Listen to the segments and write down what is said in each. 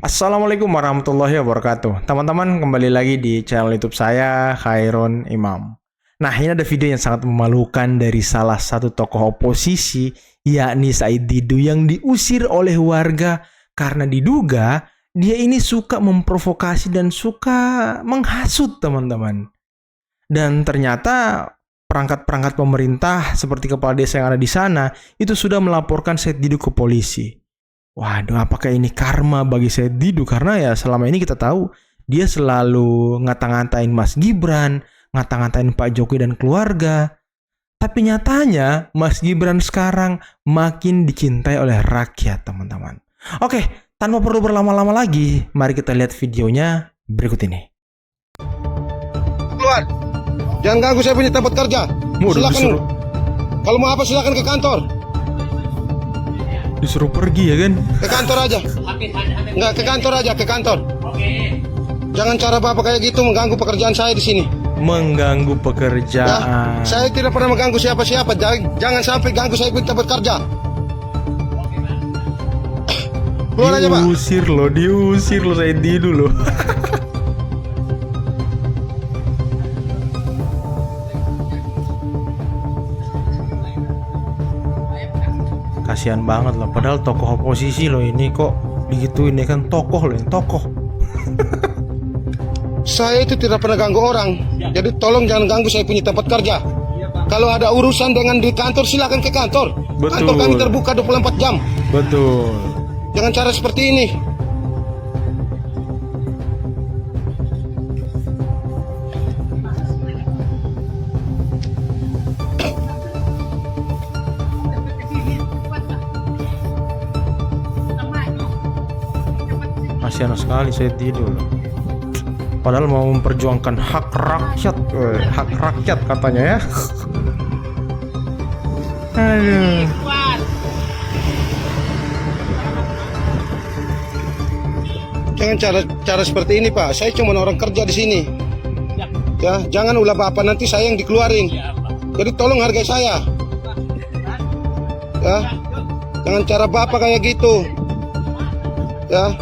Assalamualaikum warahmatullahi wabarakatuh. Teman-teman, kembali lagi di channel YouTube saya, Khairun Imam. Nah, ini ada video yang sangat memalukan dari salah satu tokoh oposisi, yakni Said Didu, yang diusir oleh warga karena diduga dia ini suka memprovokasi dan suka menghasut teman-teman. Dan ternyata perangkat-perangkat pemerintah seperti kepala desa yang ada di sana itu sudah melaporkan Said Didu ke polisi. Waduh, apakah ini karma bagi Said Didu? Karena ya selama ini kita tahu dia selalu ngata-ngatain Mas Gibran, ngata-ngatain Pak Jokowi dan keluarga. Tapi nyatanya Mas Gibran sekarang makin dicintai oleh rakyat, teman-teman. Oke, tanpa perlu berlama-lama lagi, mari kita lihat videonya berikut ini. Keluar, jangan ganggu saya punya tempat kerja. Silakan. Kalau mau apa silakan ke kantor. Disuruh pergi ya kan? Ke kantor aja. Enggak, ke kantor aja, ke kantor. Jangan cara bapak kayak gitu mengganggu pekerjaan saya di sini. Mengganggu pekerjaan. Ya, saya tidak pernah mengganggu siapa-siapa. Jangan sampai ganggu saya punya tempat kerja. Keluar aja, Pak. Diusir loh Said Didu loh. Kasihan banget loh, padahal tokoh oposisi loh ini, kok digituin ya kan, tokoh loh, tokoh. Saya itu tidak pernah ganggu orang. Jadi tolong jangan ganggu saya punya tempat kerja. Kalau ada urusan dengan di kantor silakan ke kantor. Betul. Kantor kami terbuka 24 jam. Betul. Jangan cara seperti ini. Kasihan sekali Said Didu loh. Padahal mau memperjuangkan hak rakyat katanya ya. Aduh. Jangan cara seperti ini, Pak. Saya cuma orang kerja di sini. Ya, jangan ulah bapak nanti saya yang dikeluarin. Jadi tolong hargai saya. Ya, jangan cara bapak kayak gitu. Ya.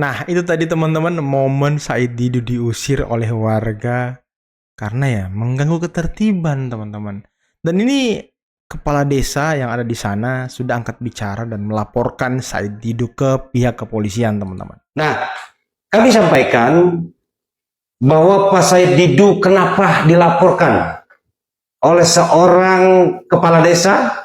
Nah, itu tadi teman-teman momen Said Didu diusir oleh warga karena ya mengganggu ketertiban, teman-teman. Dan ini kepala desa yang ada di sana sudah angkat bicara dan melaporkan Said Didu ke pihak kepolisian, teman-teman. Nah, kami sampaikan bahwa Pak Said Didu kenapa dilaporkan oleh seorang kepala desa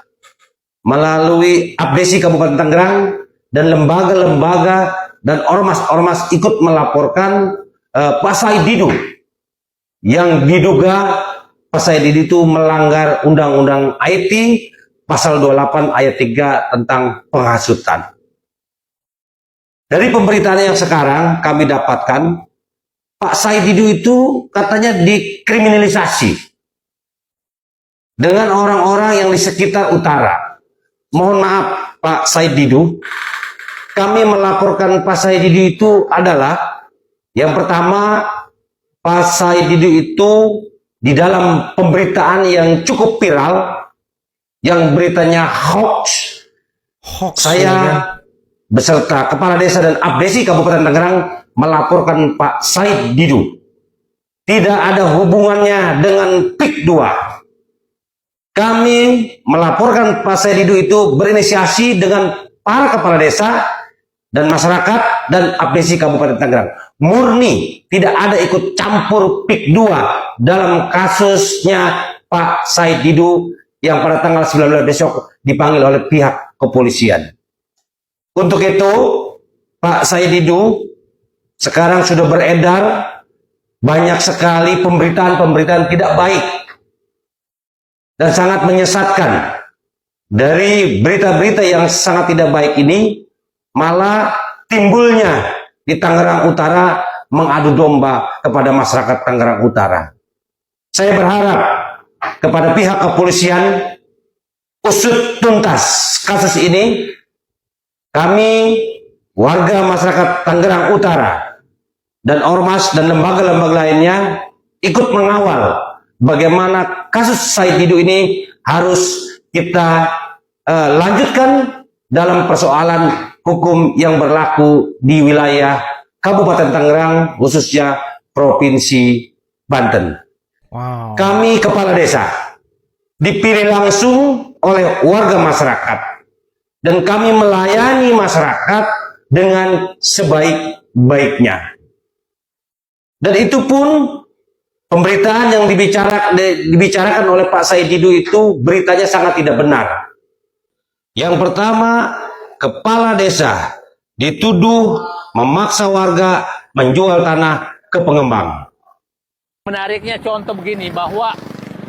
melalui Abdesi Kabupaten Tangerang dan lembaga-lembaga dan ormas-ormas ikut melaporkan Pak Said Didu yang diduga Pak Said Didu itu melanggar Undang-Undang IT pasal 28 ayat 3 tentang penghasutan. Dari pemberitaan yang sekarang kami dapatkan, Pak Said Didu itu katanya dikriminalisasi dengan orang-orang yang di sekitar utara. Mohon maaf Pak Said Didu, kami melaporkan Pak Said Didu itu adalah yang pertama, Pak Said Didu itu di dalam pemberitaan yang cukup viral, yang beritanya hoax, saya beserta kepala desa dan Abdesi Kabupaten Tangerang melaporkan Pak Said Didu tidak ada hubungannya dengan PIK 2. Kami melaporkan Pak Said Didu itu berinisiasi dengan para kepala desa dan masyarakat dan Abdesi Kabupaten Tangerang. Murni tidak ada ikut campur PIK 2 dalam kasusnya Pak Said Didu yang pada tanggal 19 besok dipanggil oleh pihak kepolisian. Untuk itu, Pak Said Didu sekarang sudah beredar banyak sekali pemberitaan-pemberitaan tidak baik dan sangat menyesatkan. Dari berita-berita yang sangat tidak baik ini, malah timbulnya di Tangerang Utara mengadu domba kepada masyarakat Tangerang Utara. Saya berharap kepada pihak kepolisian usut tuntas kasus ini. Kami warga masyarakat Tangerang Utara dan ormas dan lembaga-lembaga lainnya ikut mengawal bagaimana kasus Said Didu ini harus kita lanjutkan dalam persoalan hukum yang berlaku di wilayah Kabupaten Tangerang, khususnya Provinsi Banten. Wow. Kami kepala desa dipilih langsung oleh warga masyarakat dan kami melayani masyarakat dengan sebaik-baiknya. Dan itu pun pemberitaan yang dibicarakan oleh Pak Said Didu itu beritanya sangat tidak benar. Yang pertama, kepala desa dituduh memaksa warga menjual tanah ke pengembang. Menariknya contoh begini, bahwa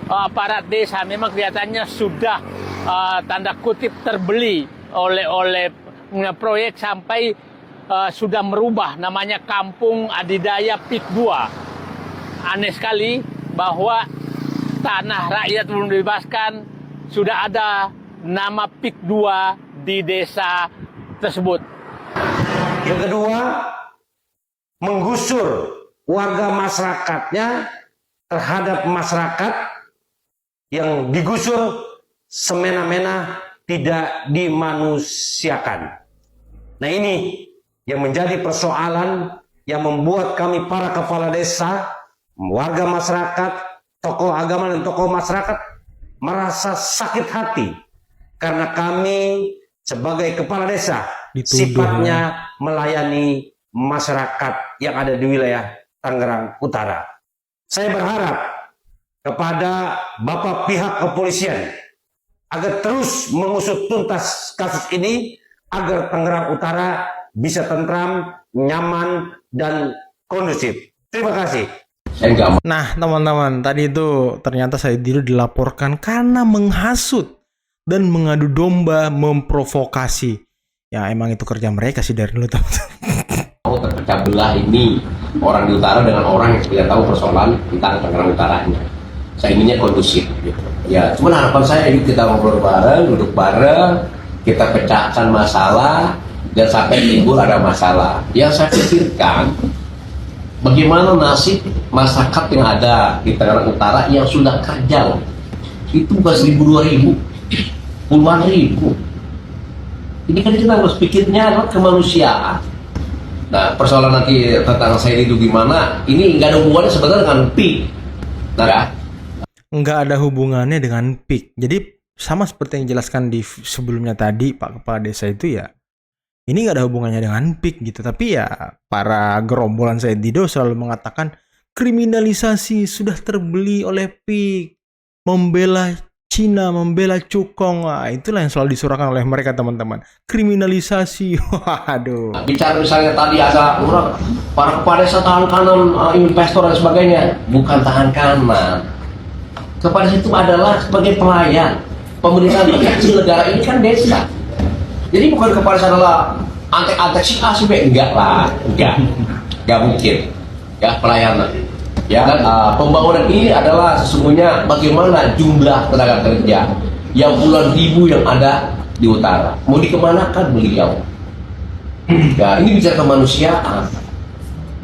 aparat desa memang kelihatannya sudah tanda kutip terbeli oleh proyek sampai sudah merubah namanya Kampung Adidaya Pik 2. Aneh sekali bahwa tanah rakyat belum dibebaskan, sudah ada nama Pik 2 di desa tersebut. Yang kedua, menggusur warga masyarakatnya terhadap masyarakat yang digusur semena-mena, tidak dimanusiakan. Nah, ini yang menjadi persoalan yang membuat kami para kepala desa, warga masyarakat, tokoh agama dan tokoh masyarakat merasa sakit hati karena kami sebagai kepala desa sifatnya melayani masyarakat yang ada di wilayah Tangerang Utara. Saya berharap kepada Bapak pihak kepolisian agar terus mengusut tuntas kasus ini agar Tangerang Utara bisa tentram, nyaman, dan kondusif. Terima kasih. Nah, teman-teman, tadi itu ternyata Said Didu dilaporkan karena menghasut dan mengadu domba, memprovokasi. Ya, emang itu kerja mereka sih dari dulu, teman-teman. Terpecah belah ini orang di utara dengan orang yang tidak tahu persoalan tentang Tangerang Utaranya. Saya inginnya kondusif gitu. Ya, cuman harapan saya ini kita ngobrol bareng, duduk bareng, kita pecahkan masalah dan sampai timbul ada masalah. Yang saya pikirkan, bagaimana nasib masyarakat yang ada di Tangerang Utara yang sudah kerja. Itu bukan 1.000, 2.000, puluhan ribu. Ini kan kita harus pikirnya adalah kemanusiaan. Nah, persoalan nanti tentang saya itu gimana, ini nggak ada hubungannya sebenarnya dengan PIK. Nah, Nggak ada hubungannya dengan PIK. Jadi sama seperti yang dijelaskan di sebelumnya tadi, Pak Kepala Desa itu ya, ini nggak ada hubungannya dengan PIK gitu. Tapi ya para gerombolan Said Didu selalu mengatakan kriminalisasi sudah terbeli oleh PIK, membela Cina, membela Cukong. Wah, itulah yang selalu disuarakan oleh mereka, teman-teman. Kriminalisasi. Waduh. bicara misalnya tadi ada orang para kepala desa tangan kanan, investor dan sebagainya, bukan tangan kanan. Kepala desa itu adalah sebagai pelayan pemerintahan kecil negara ini kan desa. Jadi bukan kepala desa adalah antek-antek si A si B, enggak lah, enggak mungkin. Ya, pelayanan. Ya, dan pembangunan ini adalah sesungguhnya bagaimana jumlah tenaga kerja yang puluhan ribu yang ada di utara mau dikemanakan beliau. Ya, ini bicara kemanusiaan.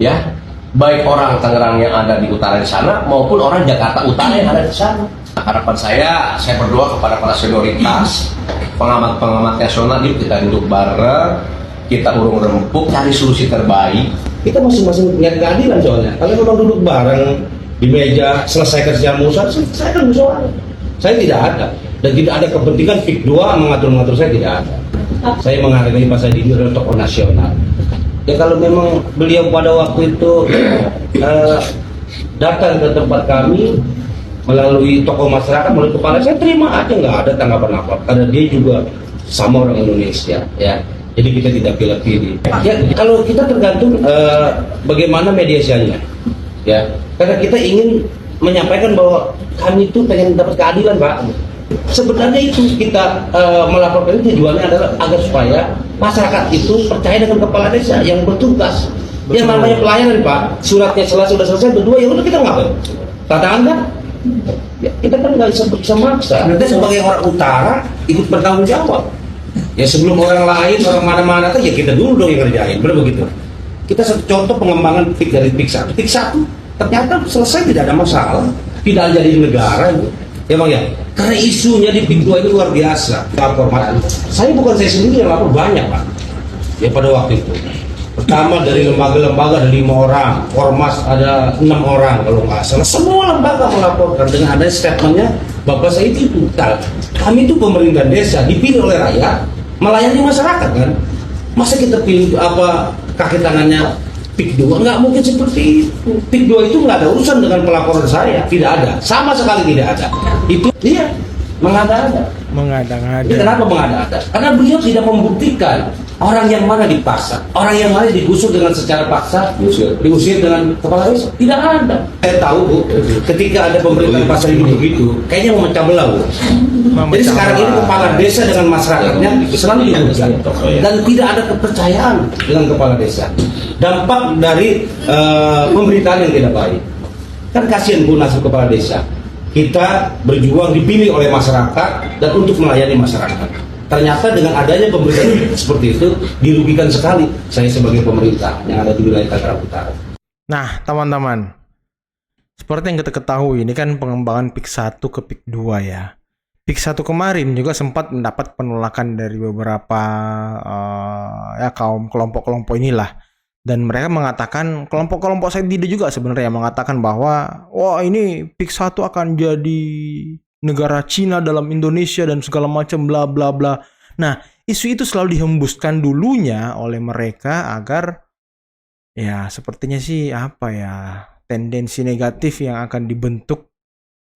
Ya, baik orang Tangerang yang ada di utara di sana maupun orang Jakarta Utara yang ada di sana. Harapan saya berdoa kepada para senioritas, pengamat-pengamat nasional, yuk kita duduk bareng, kita urung rempuk, cari solusi terbaik. Kita masing-masing lihat keadilan soalnya. Kalau memang duduk bareng di meja selesaikan secara musyawarah, saya kan musyawarah. Saya tidak ada dan tidak ada kepentingan PIK 2 mengatur-ngatur, saya tidak ada. Saya menghargai Pak Said Didu adalah tokoh nasional. Ya kalau memang beliau pada waktu itu datang ke tempat kami melalui tokoh masyarakat, melalui kepala, saya terima aja, nggak ada tanggapan apa. Karena dia juga sama orang Indonesia, ya. Jadi kita tidak pilih-pilih. Ya, kalau kita tergantung bagaimana mediasinya, ya. Karena kita ingin menyampaikan bahwa kami itu pengen dapat keadilan, Pak. Sebenarnya itu kita melaporkan itu tujuannya adalah agar supaya masyarakat itu percaya dengan kepala desa yang bertugas. Yang namanya pelayanan, Pak. Suratnya sudah selesai, berdua ya udah kita ngapain? Tantangan kan? Ya, kita kan nggak bisa maksa. Kita sebagai orang utara ikut bertanggung jawab. Ya sebelum orang lain, orang mana-mana kan ya kita dulu dong yang ngerjain, benar begitu. Kita satu contoh pengembangan PIK dari PIK 1. PIK 1 ternyata selesai, tidak ada masalah, tidak jadi negara itu. Ya Bang ya, karena isunya di PIK 2 itu luar biasa. Lapor, saya sendiri yang lapor banyak Pak. ya pada waktu itu. Pertama dari lembaga-lembaga ada 5 orang, Ormas ada 6 orang kalau nggak salah. Semua lembaga melaporkan dengan ada statementnya Bapak Said itu. Kami itu pemerintah desa dipilih oleh rakyat melayani masyarakat kan. Masa kita pilih kaki tangannya PIK 2? Nggak mungkin seperti itu. PIK 2 itu nggak ada urusan dengan pelaporan saya, tidak ada, sama sekali tidak ada. Itu iya mengada-ada. Mengada-ngada. Ini kenapa mengada-ada? Karena beliau tidak membuktikan orang yang mana dipaksa, orang yang mana digusur dengan secara paksa, diusir dengan kepala desa. Tidak ada. Saya tahu Bu, ketika ada pemerintahan pasal hidup begitu, kayaknya memecah belah Bu. Jadi sekarang ini kepala desa dengan masyarakatnya selalu dirugikan dan tidak ada kepercayaan dengan kepala desa. Dampak dari pemerintahan yang tidak baik. Kan kasihan Bu nasib kepala desa. Kita berjuang dipilih oleh masyarakat dan untuk melayani masyarakat. Ternyata dengan adanya pemerintahan seperti itu dirugikan sekali saya sebagai pemerintah yang ada di wilayah Tangerang Utara. Nah, teman-teman, seperti yang kita ketahui ini kan pengembangan PIK 1 ke PIK 2 ya. PIK 1 kemarin juga sempat mendapat penolakan dari beberapa kaum kelompok-kelompok inilah. Dan mereka mengatakan, kelompok-kelompok Said Didu juga sebenarnya mengatakan bahwa wah ini PIK 1 akan jadi negara Cina dalam Indonesia dan segala macam bla bla bla. Nah, isu itu selalu dihembuskan dulunya oleh mereka agar ya sepertinya sih tendensi negatif yang akan dibentuk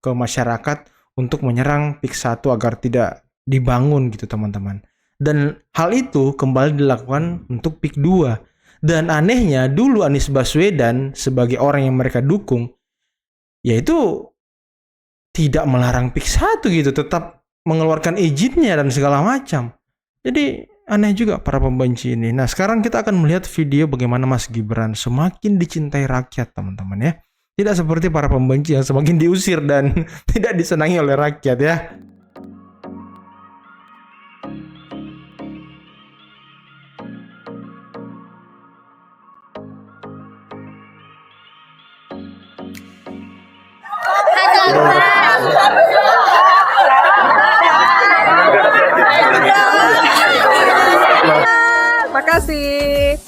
ke masyarakat untuk menyerang PIK 1 agar tidak dibangun gitu teman-teman. Dan hal itu kembali dilakukan untuk PIK 2. Dan anehnya dulu Anies Baswedan sebagai orang yang mereka dukung yaitu tidak melarang PIK 1 gitu, tetap mengeluarkan izinnya dan segala macam. Jadi aneh juga para pembenci ini. Nah, sekarang kita akan melihat video bagaimana Mas Gibran semakin dicintai rakyat, teman-teman ya. Tidak seperti para pembenci yang semakin diusir dan tidak disenangi oleh rakyat ya. Makasih.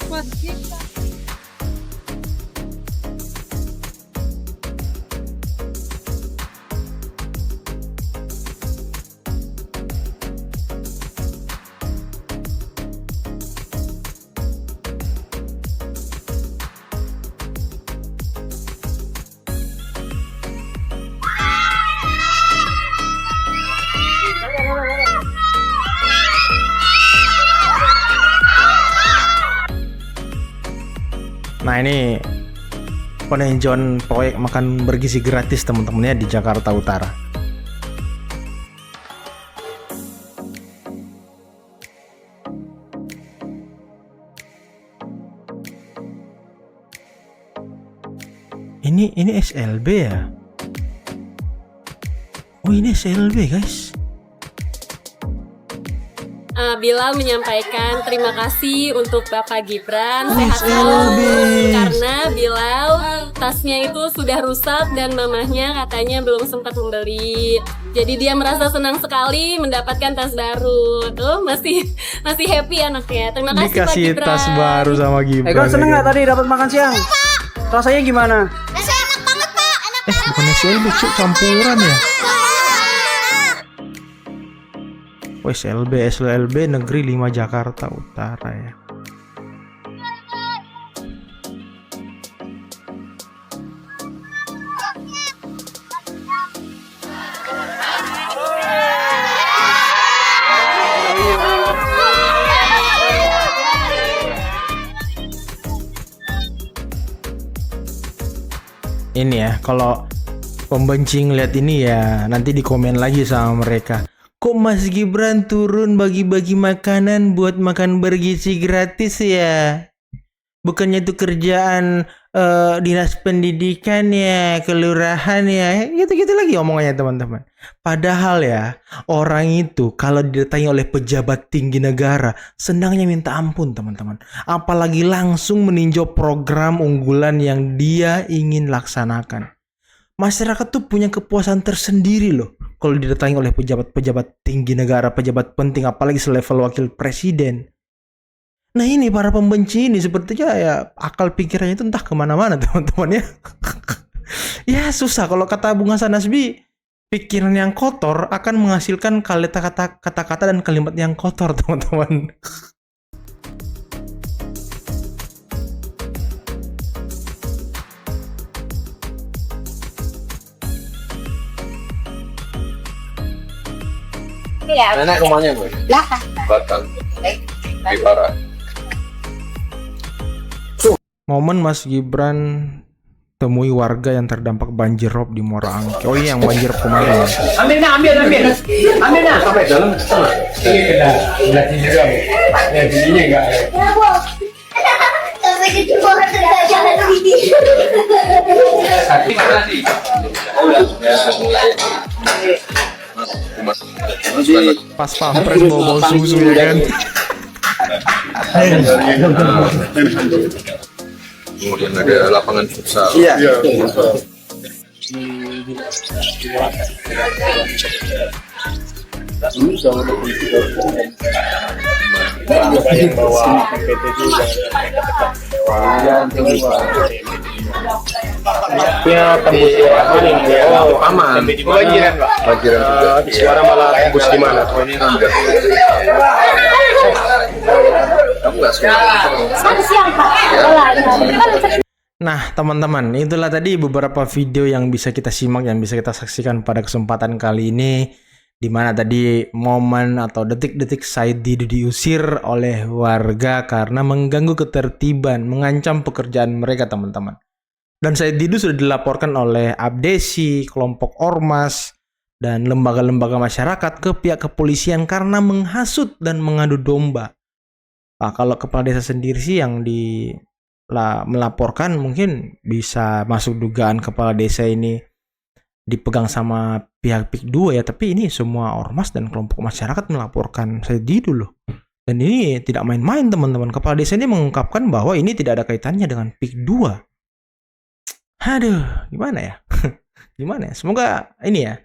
Nah ini peninjauan proyek makan bergizi gratis teman-teman ya di Jakarta Utara. Ini SLB ya? Oh ini SLB guys. Bilal menyampaikan terima kasih untuk Bapak Gibran sehat selalu karena Bilal tasnya itu sudah rusak dan mamahnya katanya belum sempat membeli. Jadi dia merasa senang sekali mendapatkan tas baru. Tuh masih happy anaknya. Terima kasih Pak Dikasih Gibran. tas baru sama Gibran. Kau seneng nggak tadi dapat makan siang? Rasanya gimana? Rasanya enak banget Pak, enak banget. Bukan SLB cuk, campuran ya. SLB Negeri 5 Jakarta Utara ya. Ini ya, kalau pembenci ngeliat ini ya nanti di komen lagi sama mereka. Kok Mas Gibran turun bagi-bagi makanan buat makan bergizi gratis ya? Bukannya itu kerjaan dinas pendidikan ya, kelurahan ya, gitu-gitu lagi omongannya teman-teman. Padahal ya, orang itu kalau didatangi oleh pejabat tinggi negara, senangnya minta ampun teman-teman. Apalagi langsung meninjau program unggulan yang dia ingin laksanakan. Masyarakat tuh punya kepuasan tersendiri loh kalau didatangi oleh pejabat-pejabat tinggi negara, pejabat penting, apalagi selevel wakil presiden. Nah ini para pembenci ini sepertinya ya akal pikirannya itu entah kemana-mana teman-teman ya. Ya susah kalau kata Bung Hasan Nasbi, pikiran yang kotor akan menghasilkan kata-kata dan kalimat yang kotor teman-teman. Iya. Nenek rumahnya gue. Belakang. Batang. Bipara. Momen Mas Gibran temui warga yang terdampak banjir rob di Muara Angke. Oh iya yang banjir kemarin. Ambil nak. Sampai dalam sana. Ini kena tidur dong. Ya bunyinya enggak. Sampai ke cuma jangan begini. Pas pampres bawa susu ya kan. Kemudian ada lapangan futsal. Iya. Ya tembus Aman. banjiran Pak. Banjiran juga. Suara malah tembus di mana? Ini enggak. Kamu enggak suka? Selamat siang Pak. Nah teman-teman, itulah tadi beberapa video yang bisa kita simak, yang bisa kita saksikan pada kesempatan kali ini, di mana tadi momen atau detik-detik Said Didu diusir oleh warga karena mengganggu ketertiban, mengancam pekerjaan mereka teman-teman. Dan Said Didu sudah dilaporkan oleh Abdesi, kelompok ormas, dan lembaga-lembaga masyarakat ke pihak kepolisian karena menghasut dan mengadu domba. Nah, kalau kepala desa sendiri sih yang melaporkan mungkin bisa masuk dugaan kepala desa ini dipegang sama pihak PIK 2 ya, tapi ini semua ormas dan kelompok masyarakat melaporkan Said Didu loh. Dan ini tidak main-main teman-teman. Kepala desa ini mengungkapkan bahwa ini tidak ada kaitannya dengan PIK 2. Aduh, gimana ya? Gimana ya? Semoga ini ya.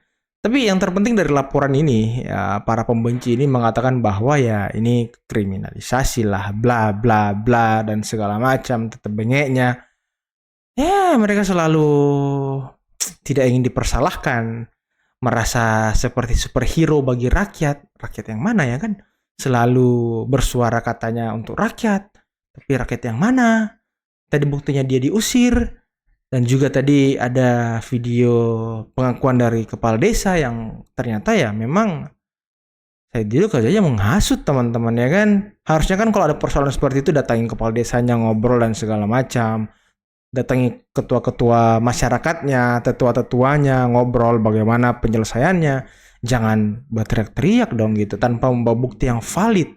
Tapi yang terpenting dari laporan ini, ya, para pembenci ini mengatakan bahwa ya ini kriminalisasi lah, bla bla bla dan segala macam, tetap bengeknya. Ya, mereka selalu tidak ingin dipersalahkan, merasa seperti superhero bagi rakyat. Rakyat yang mana ya kan? Selalu bersuara katanya untuk rakyat, tapi rakyat yang mana? Tadi buktinya dia diusir. Dan juga tadi ada video pengakuan dari kepala desa yang ternyata ya memang Said Didu kerjanya menghasut teman-teman ya kan. Harusnya kan kalau ada persoalan seperti itu datangin kepala desanya ngobrol dan segala macam. Datangi ketua-ketua masyarakatnya, tetua-tetuanya ngobrol bagaimana penyelesaiannya. Jangan berteriak-teriak dong gitu tanpa membawa bukti yang valid.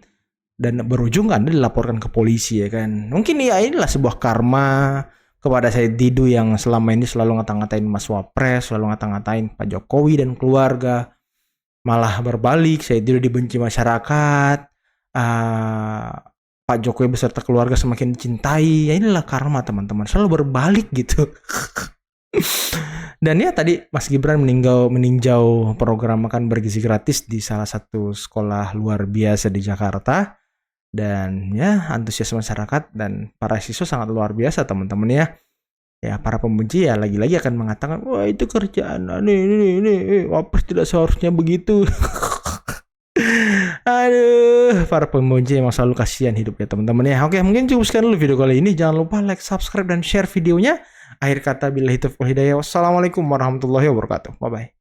Dan berujung Anda dilaporkan ke polisi ya kan. Mungkin ya inilah sebuah karma kepada Said Didu yang selama ini selalu ngata-ngatain Mas Wapres, selalu ngata-ngatain Pak Jokowi dan keluarga. Malah berbalik, Said Didu dibenci masyarakat, Pak Jokowi beserta keluarga semakin dicintai. Ya inilah karma teman-teman, selalu berbalik gitu. Dan ya tadi Mas Gibran meninjau program makan bergizi gratis di salah satu sekolah luar biasa di Jakarta. Dan ya antusias masyarakat dan para siswa sangat luar biasa teman-teman ya. Ya para pembenci ya lagi-lagi akan mengatakan wah itu kerjaan ini Wapres tidak seharusnya begitu. Aduh, para pembenci emang selalu kasihan hidupnya teman-teman ya. Oke, mungkin cukup sekian dulu video kali ini. Jangan lupa like, subscribe dan share videonya. Akhir kata billahi taufiq wal hidayah. Wassalamualaikum warahmatullahi wabarakatuh. Bye bye.